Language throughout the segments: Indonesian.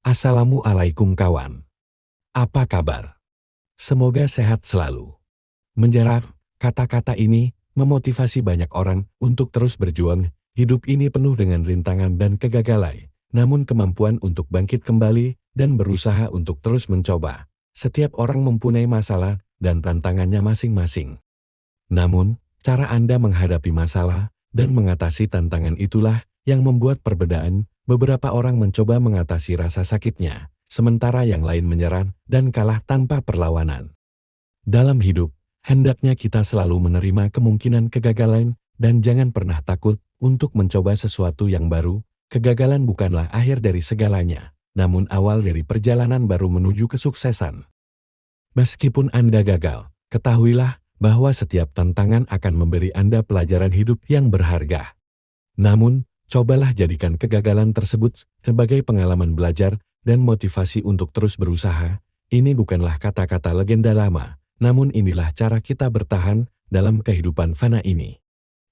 Assalamualaikum kawan. Apa kabar? Semoga sehat selalu. Menjarah, kata-kata ini memotivasi banyak orang untuk terus berjuang. Hidup ini penuh dengan rintangan dan kegagalan. Namun kemampuan untuk bangkit kembali dan berusaha untuk terus mencoba. Setiap orang mempunyai masalah dan tantangannya masing-masing. Namun, cara Anda menghadapi masalah dan mengatasi tantangan itulah yang membuat perbedaan. Beberapa orang mencoba mengatasi rasa sakitnya, sementara yang lain menyerah dan kalah tanpa perlawanan. Dalam hidup, hendaknya kita selalu menerima kemungkinan kegagalan dan jangan pernah takut untuk mencoba sesuatu yang baru. Kegagalan bukanlah akhir dari segalanya, namun awal dari perjalanan baru menuju kesuksesan. Meskipun Anda gagal, ketahuilah bahwa setiap tantangan akan memberi Anda pelajaran hidup yang berharga. Namun, cobalah jadikan kegagalan tersebut sebagai pengalaman belajar dan motivasi untuk terus berusaha. Ini bukanlah kata-kata legenda lama, namun inilah cara kita bertahan dalam kehidupan fana ini.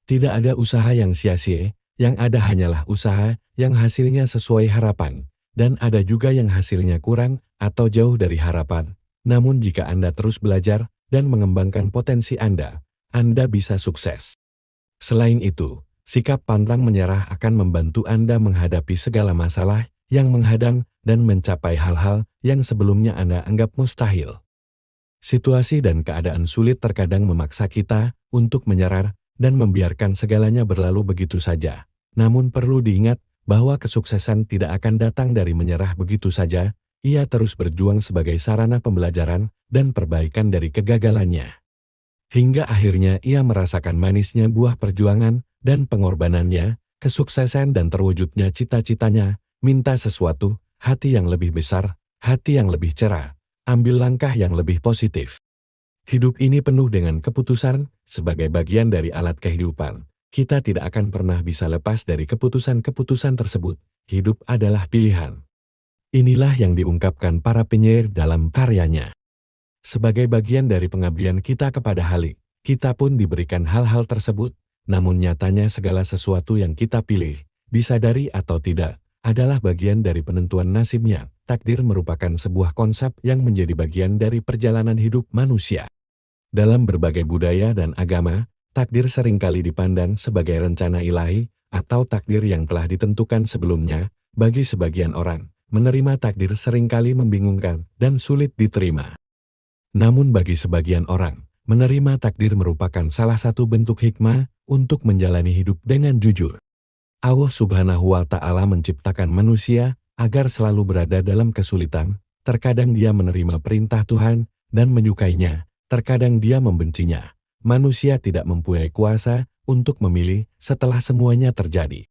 Tidak ada usaha yang sia-sia, yang ada hanyalah usaha yang hasilnya sesuai harapan, dan ada juga yang hasilnya kurang atau jauh dari harapan. Namun jika Anda terus belajar dan mengembangkan potensi Anda bisa sukses. Selain itu, sikap pantang menyerah akan membantu Anda menghadapi segala masalah yang menghadang dan mencapai hal-hal yang sebelumnya Anda anggap mustahil. Situasi dan keadaan sulit terkadang memaksa kita untuk menyerah dan membiarkan segalanya berlalu begitu saja. Namun perlu diingat bahwa kesuksesan tidak akan datang dari menyerah begitu saja. Ia terus berjuang sebagai sarana pembelajaran dan perbaikan dari kegagalannya. Hingga akhirnya ia merasakan manisnya buah perjuangan dan pengorbanannya, kesuksesan dan terwujudnya cita-citanya. Minta sesuatu, hati yang lebih besar, hati yang lebih cerah, ambil langkah yang lebih positif. Hidup ini penuh dengan keputusan sebagai bagian dari alat kehidupan. Kita tidak akan pernah bisa lepas dari keputusan-keputusan tersebut. Hidup adalah pilihan. Inilah yang diungkapkan para penyair dalam karyanya. Sebagai bagian dari pengabdian kita kepada Halik, kita pun diberikan hal-hal tersebut. Namun nyatanya segala sesuatu yang kita pilih, disadari atau tidak, adalah bagian dari penentuan nasibnya. Takdir merupakan sebuah konsep yang menjadi bagian dari perjalanan hidup manusia. Dalam berbagai budaya dan agama, takdir seringkali dipandang sebagai rencana ilahi atau takdir yang telah ditentukan sebelumnya. Bagi sebagian orang, menerima takdir seringkali membingungkan dan sulit diterima. Namun bagi sebagian orang, menerima takdir merupakan salah satu bentuk hikmah untuk menjalani hidup dengan jujur. Allah Subhanahu wa Ta'ala menciptakan manusia agar selalu berada dalam kesulitan. Terkadang dia menerima perintah Tuhan dan menyukainya, terkadang dia membencinya. Manusia tidak mempunyai kuasa untuk memilih setelah semuanya terjadi.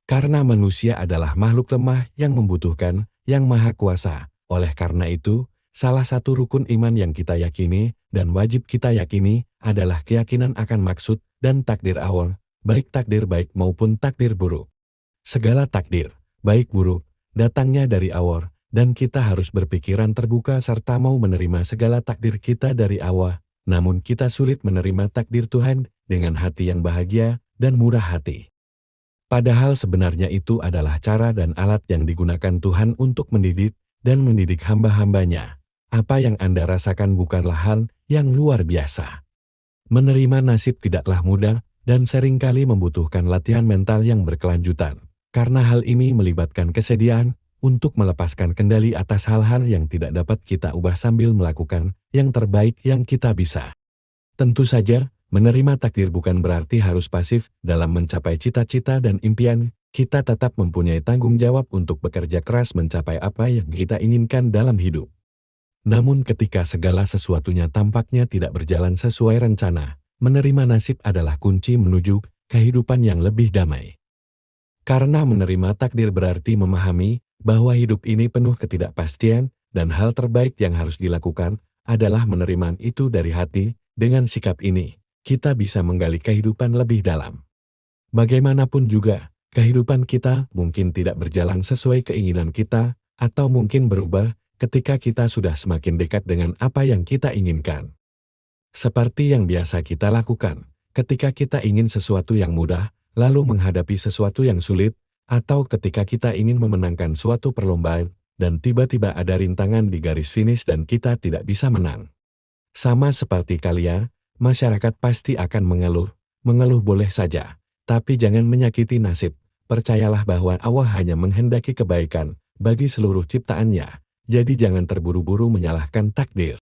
Karena manusia adalah makhluk lemah yang membutuhkan Yang Maha Kuasa. Oleh karena itu, salah satu rukun iman yang kita yakini dan wajib kita yakini adalah keyakinan akan maksud dan takdir Allah, baik takdir baik maupun takdir buruk. Segala takdir, baik buruk, datangnya dari Allah, dan kita harus berpikiran terbuka serta mau menerima segala takdir kita dari Allah. Namun kita sulit menerima takdir Tuhan dengan hati yang bahagia dan murah hati. Padahal sebenarnya itu adalah cara dan alat yang digunakan Tuhan untuk mendidik dan mendidik hamba-hambanya. Apa yang Anda rasakan bukanlah hal yang luar biasa. Menerima nasib tidaklah mudah dan seringkali membutuhkan latihan mental yang berkelanjutan. Karena hal ini melibatkan kesediaan untuk melepaskan kendali atas hal-hal yang tidak dapat kita ubah sambil melakukan yang terbaik yang kita bisa. Tentu saja, menerima takdir bukan berarti harus pasif dalam mencapai cita-cita dan impian. Kita tetap mempunyai tanggung jawab untuk bekerja keras mencapai apa yang kita inginkan dalam hidup. Namun ketika segala sesuatunya tampaknya tidak berjalan sesuai rencana, menerima nasib adalah kunci menuju kehidupan yang lebih damai. Karena menerima takdir berarti memahami bahwa hidup ini penuh ketidakpastian dan hal terbaik yang harus dilakukan adalah menerima itu dari hati. Dengan sikap ini, kita bisa menggali kehidupan lebih dalam. Bagaimanapun juga, kehidupan kita mungkin tidak berjalan sesuai keinginan kita, atau mungkin berubah ketika kita sudah semakin dekat dengan apa yang kita inginkan. Seperti yang biasa kita lakukan, ketika kita ingin sesuatu yang mudah, lalu menghadapi sesuatu yang sulit, atau ketika kita ingin memenangkan suatu perlombaan, dan tiba-tiba ada rintangan di garis finish dan kita tidak bisa menang. Sama seperti kalian, masyarakat pasti akan mengeluh. Mengeluh boleh saja, tapi jangan menyakiti nasib. Percayalah bahwa Allah hanya menghendaki kebaikan bagi seluruh ciptaannya, jadi jangan terburu-buru menyalahkan takdir.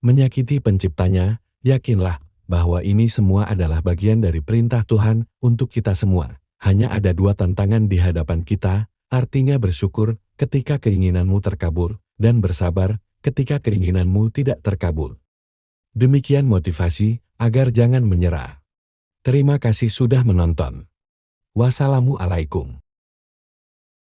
Menyakiti penciptanya, yakinlah bahwa ini semua adalah bagian dari perintah Tuhan untuk kita semua. Hanya ada dua tantangan di hadapan kita, artinya bersyukur ketika keinginanmu terkabul, dan bersabar ketika keinginanmu tidak terkabul. Demikian motivasi agar jangan menyerah. Terima kasih sudah menonton. Wassalamualaikum.